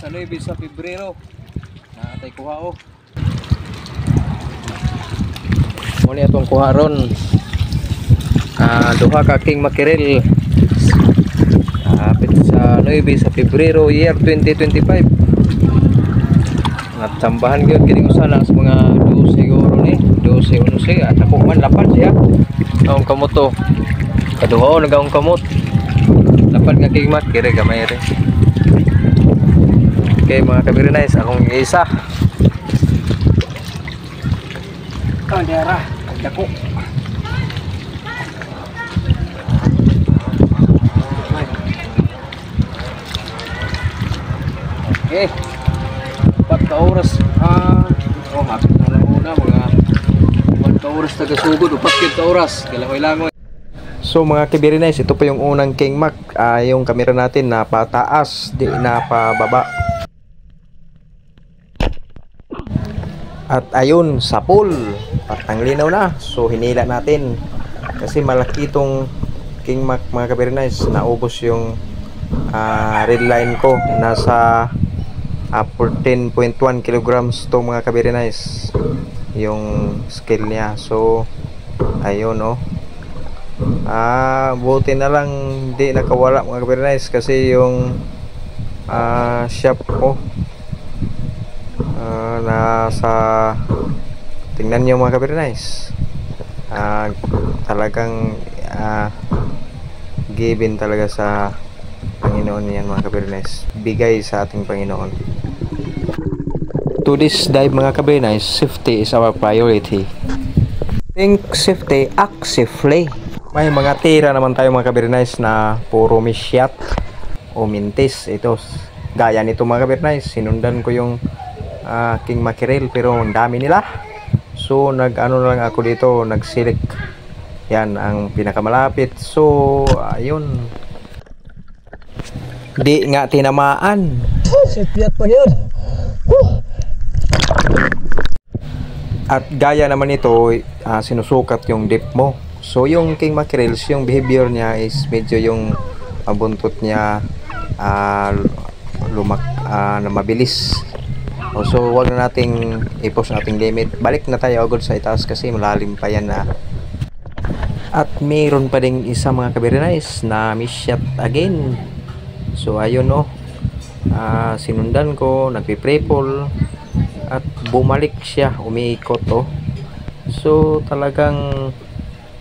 sa 9 sa Pebrero na atay kuha o. Muna itong kuha ron. Duha ka king mackerel. Apit sa 9 sa Pebrero year 2025. At tambahan gyud kini usa lang sa mga 12 siguro ni 12 11 at ako man lapad siya. Ang kamoto. Kaduha o nagaong kamot. Lapad nga king mackerel gamay rin. Okay mga kabirinays, akong isa. Dera, dako. Okay. 4 ka oras. Hapit na lang muna mga 1 ka oras taga-sugod o 4 ka oras. Kailangan. So mga kabirinays, ito pa yung unang king mac. Yung kamera natin na pataas, di na pababa. At ayun, sa pool, patang linaw na. So hinila natin kasi malaki itong king mac mga kabirinays. Naubos yung red line ko. Nasa 14.1 kilograms to mga kabirinays yung scale niya. So ayun oh. Buti na lang di nakawala mga kabirinays kasi yung shop ko nasa, tingnan nyo mga kabirinays, talagang given talaga sa Panginoon yan mga kabirinays, bigay sa ating Panginoon. To this dive mga kabirinays, safety is our priority. Think safety, act safely. May mga tira naman tayo mga kabirinays na puro misyat o mintis. Ito gaya nito mga kabirinays, sinundan ko yung king mackerel pero ang dami nila. So nag-ano lang ako dito, nag-select. Yan ang pinakamalapit. So ayun. Di nga tinamaan. Sipyat pa yun. At gaya naman ito, sinusukat yung depth mo. So yung king mackerel, yung behavior niya is medyo yung buntot niya na mabilis. So wag na nating i-post nating limit. Balik na tayo agad sa itaas kasi malalim pa yan na. At mayroon pa ding isa mga kabirinays na miss-shot again. So ayun no, sinundan ko, nagpi-pre-pull at bumalik siya, umiikot oh. So talagang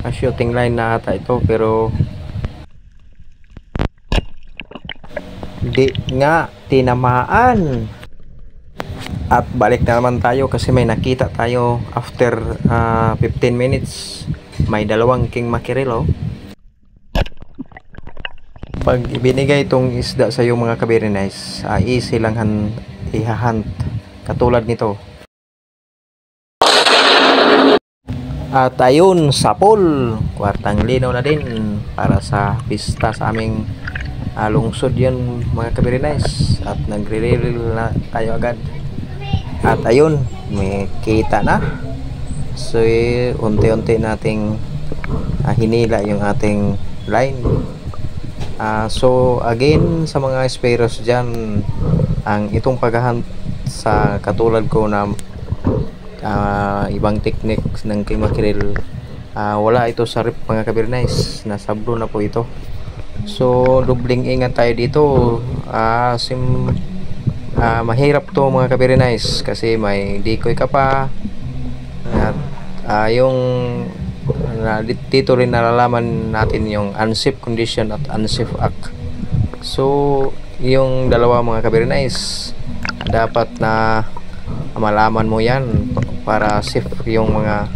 shooting line na ata ito pero di nga tinamaan. At balik na naman tayo kasi may nakita tayo after 15 minutes. May dalawang king mackerel oh. Pag binigay itong isda sa iyo mga kabirinays, easy lang ihahunt katulad nito. At ayun, sa pool, kwartang linaw na din para sa pista sa aming lungsod yun mga kabirinays. At nagre-reel na tayo agad. At ayun, may kita na. So unti-unti nating hinila yung ating line. So again sa mga speros dyan, ang itong paghahunt sa katulad ko na ibang technique ng king mackerel, wala ito sa rip mga kabirinays. Nasablo na po ito. So dubling ingat tayo dito. Mahirap to mga kabirinays kasi may decoy ka pa. At yung dito rin nalalaman natin yung unsafe condition at unsafe act. So yung dalawa mga kabirinays, dapat na malaman mo yan para safe yung mga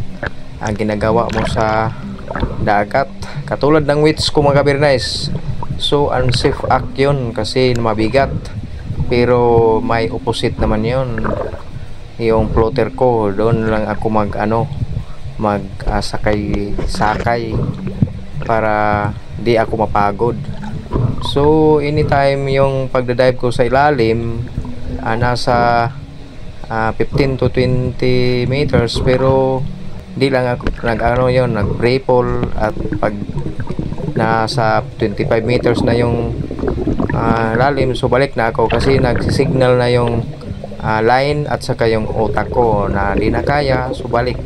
ginagawa mo sa dagat. Katulad ng weights ko mga kabirinays, so unsafe act yun kasi mabigat. Pero may opposite naman yun, yung floater ko, doon lang ako sakay para di ako mapagod. So anytime yung pagdadive ko sa ilalim, nasa 15 to 20 meters, pero di lang ako nag-pre-pull. At pag nasa 25 meters na yung lalim, so balik na ako kasi nagsisignal na yung line at saka yung utak ko na di na kaya, so balik.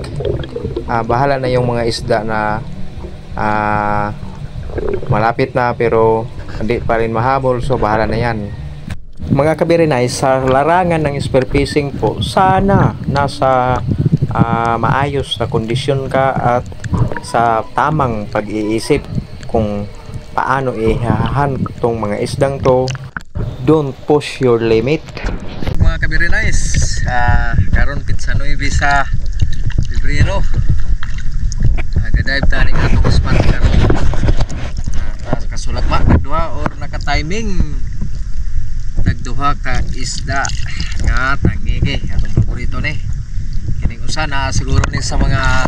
Bahala na yung mga isda na malapit na pero hindi pa rin mahabol, so bahala na yan. Mga kabirinays, sa larangan ng spearfishing po, sana nasa maayos na kondisyon ka at sa tamang pag-iisip kung paano ihahunt tong mga isdang to. Don't push your limit. Mga kabirinays, karon pizza 9 sa Pebrero. Nagadive tani ka itong spot karon. Kasulak ba nagduha or naka-timing, nagduha ka isda nga tangigi atong paborito ni kining usa na siguro ni sa mga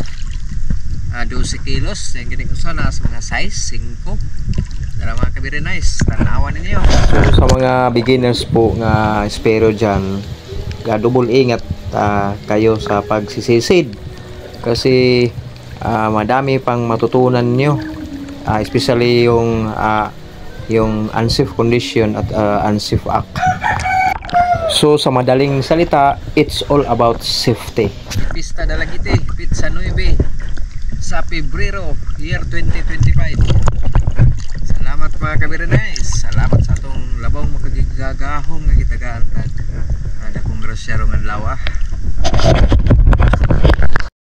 12 kilos, yung kining usa na sa mga size 5. Dara mga kabirinays, tanawan ninyo. So sa mga beginners po nga espero dyan, double ingat kayo sa pagsisisid kasi madami pang matutunan nyo, especially yung unsafe condition at unsafe act. So sa madaling salita, it's all about safety. Pista Dalagite, Pizza 9 sa Pebrero, year 2025. Salamat mga kabirinays, salamat sa atong labong makagigagahong nga gitagaan kag dakong grosyero nga lawa.